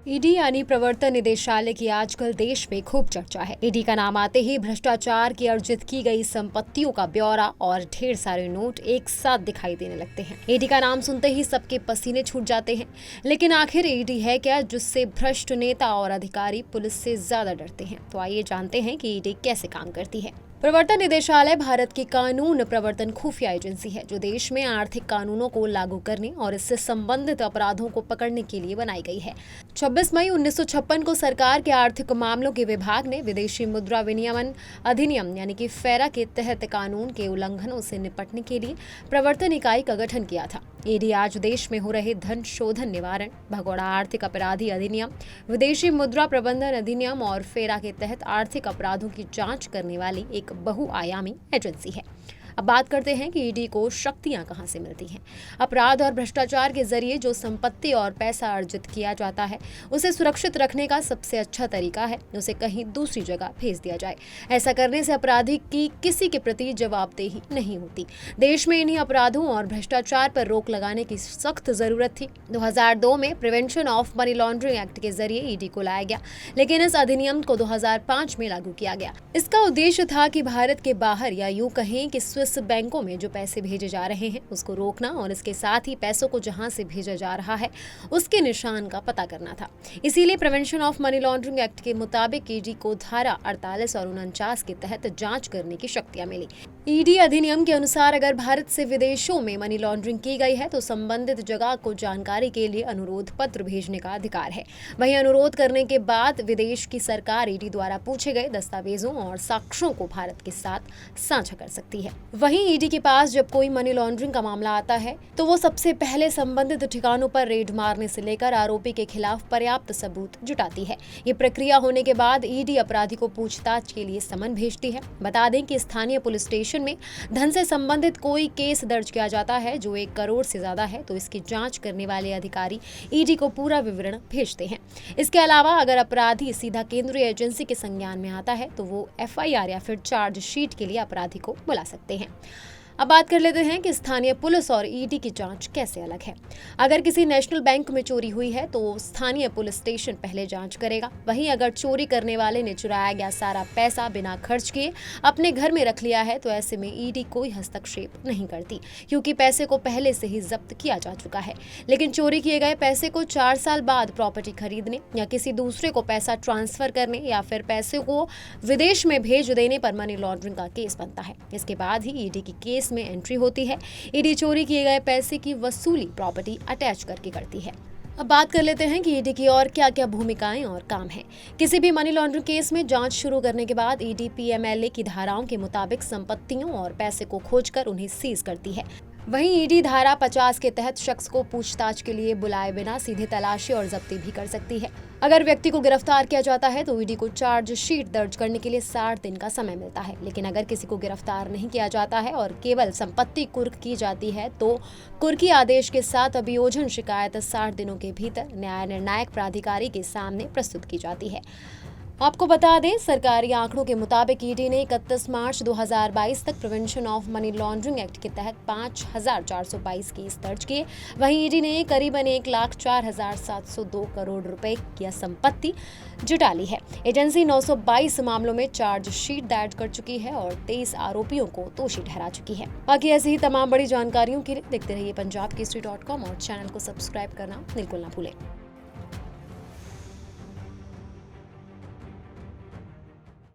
ED यानी प्रवर्तन निदेशालय की आजकल देश में खूब चर्चा है। ईडी का नाम आते ही भ्रष्टाचार की अर्जित की गई संपत्तियों का ब्यौरा और ढेर सारे नोट एक साथ दिखाई देने लगते हैं। ईडी का नाम सुनते ही सबके पसीने छूट जाते हैं। लेकिन आखिर ईडी है क्या, जिससे भ्रष्ट नेता और अधिकारी पुलिस से ज्यादा डरते हैं? तो आइए जानते हैं कि ईडी कैसे काम करती है। प्रवर्तन निदेशालय भारत की कानून प्रवर्तन खुफिया एजेंसी है, जो देश में आर्थिक कानूनों को लागू करने और इससे संबंधित अपराधों को पकड़ने के लिए बनाई गई है। 26 मई 1956 को सरकार के आर्थिक मामलों के विभाग ने विदेशी मुद्रा विनियमन अधिनियम यानी कि फेरा के तहत कानून के उल्लंघनों से निपटने के लिए प्रवर्तन इकाई का गठन किया था। ईडी आज देश में हो रहे धन शोधन निवारण, भगोड़ा आर्थिक अपराधी अधिनियम, विदेशी मुद्रा प्रबंधन अधिनियम और फेरा के तहत आर्थिक अपराधों की जांच करने वाली एक बहुआयामी एजेंसी है। अब बात करते हैं कि ईडी को शक्तियां कहां से मिलती हैं। अपराध और भ्रष्टाचार के जरिए जो संपत्ति और पैसा अर्जित किया जाता है, उसे सुरक्षित रखने का सबसे अच्छा तरीका है उसे कहीं दूसरी जगह भेज दिया जाए। ऐसा करने से अपराधी की किसी के प्रति जवाबदेही नहीं होती। देश में इन्हीं अपराधों और भ्रष्टाचार पर रोक लगाने की सख्त जरूरत थी। 2002 में prevention of money laundering act के जरिए ईडी को लाया गया, लेकिन इस अधिनियम को 2005 में लागू किया गया। इसका उद्देश्य था कि भारत के बाहर या यूं कहें कि स्विस बैंकों में जो पैसे भेजे जा रहे हैं उसको रोकना और इसके साथ ही पैसों को जहां से भेजा जा रहा है उसके निशान का पता करना था। इसीलिए prevention of money laundering act के मुताबिक ईडी को धारा 48 और 49 के तहत जांच करने की शक्तियां मिली। ईडी अधिनियम के अनुसार अगर भारत से विदेशों में मनी लॉन्ड्रिंग की गई है तो संबंधित जगह को जानकारी के लिए अनुरोध पत्र भेजने का अधिकार है। वहीं अनुरोध करने के बाद विदेश की सरकार ईडी द्वारा पूछे गए दस्तावेजों और साक्ष्यों को भारत के साथ साझा कर सकती है। वहीं ईडी के पास जब कोई मनी लॉन्ड्रिंग का मामला आता है तो वो सबसे पहले संबंधित ठिकानों पर रेड मारने से लेकर आरोपी के खिलाफ पर्याप्त सबूत जुटाती है। ये प्रक्रिया होने के बाद ईडी अपराधी को पूछताछ के लिए समन भेजती है। बता दें कि स्थानीय पुलिस स्टेशन में धन से संबंधित कोई केस दर्ज किया जाता है जो 1 करोड़ से ज्यादा है तो इसकी जांच करने वाले अधिकारी ईडी को पूरा विवरण भेजते हैं। इसके अलावा अगर अपराधी सीधा केंद्रीय एजेंसी के संज्ञान में आता है तो वो एफआईआर या फिर चार्जशीट के लिए अपराधी को बुला सकते हैं। अब बात कर लेते हैं कि स्थानीय पुलिस और ईडी की जांच कैसे अलग है। अगर किसी नेशनल बैंक में चोरी हुई है तो स्थानीय पुलिस स्टेशन पहले जांच करेगा। वहीं अगर चोरी करने वाले ने चुराया गया सारा पैसा बिना खर्च किए अपने घर में रख लिया है तो ऐसे में ईडी कोई हस्तक्षेप नहीं करती, क्योंकि पैसे को पहले से ही जब्त किया जा चुका है। लेकिन चोरी किए गए पैसे को 4 साल बाद प्रॉपर्टी खरीदने या किसी दूसरे को पैसा ट्रांसफर करने या फिर पैसे को विदेश में भेज देने पर मनी लॉन्ड्रिंग का केस बनता है। इसके बाद ही ईडी की केस में एंट्री होती है। ईडी चोरी किए गए पैसे की वसूली प्रॉपर्टी अटैच करके करती है। अब बात कर लेते हैं कि ईडी की और क्या क्या भूमिकाएं और काम हैं। किसी भी मनी लॉन्ड्रिंग केस में जांच शुरू करने के बाद ईडी पीएमएलए की धाराओं के मुताबिक संपत्तियों और पैसे को खोजकर उन्हें सीज करती है। वहीं ईडी धारा 50 के तहत शख्स को पूछताछ के लिए बुलाए बिना सीधे तलाशी और जब्ती भी कर सकती है। अगर व्यक्ति को गिरफ्तार किया जाता है तो ईडी को चार्जशीट दर्ज करने के लिए 60 दिन का समय मिलता है। लेकिन अगर किसी को गिरफ्तार नहीं किया जाता है और केवल संपत्ति कुर्क की जाती है तो कुर्की आदेश के साथ अभियोजन शिकायत 60 दिनों के भीतर न्याय निर्णायक प्राधिकारी के सामने प्रस्तुत की जाती है। आपको बता दें, सरकारी आंकड़ों के मुताबिक ईडी ने 31 मार्च 2022 तक prevention of money laundering act के तहत 5,422 केस दर्ज किए। वहीं ईडी ने करीबन 1,04,702 करोड़ रुपए की संपत्ति जुटा ली है। एजेंसी 922 मामलों में चार्जशीट दायर कर चुकी है और 23 आरोपियों को दोषी ठहरा चुकी है। बाकी ऐसी ही तमाम बड़ी जानकारियों के लिए देखते रहिए punjabkesari.com और चैनल को सब्सक्राइब करना बिल्कुल ना भूलें।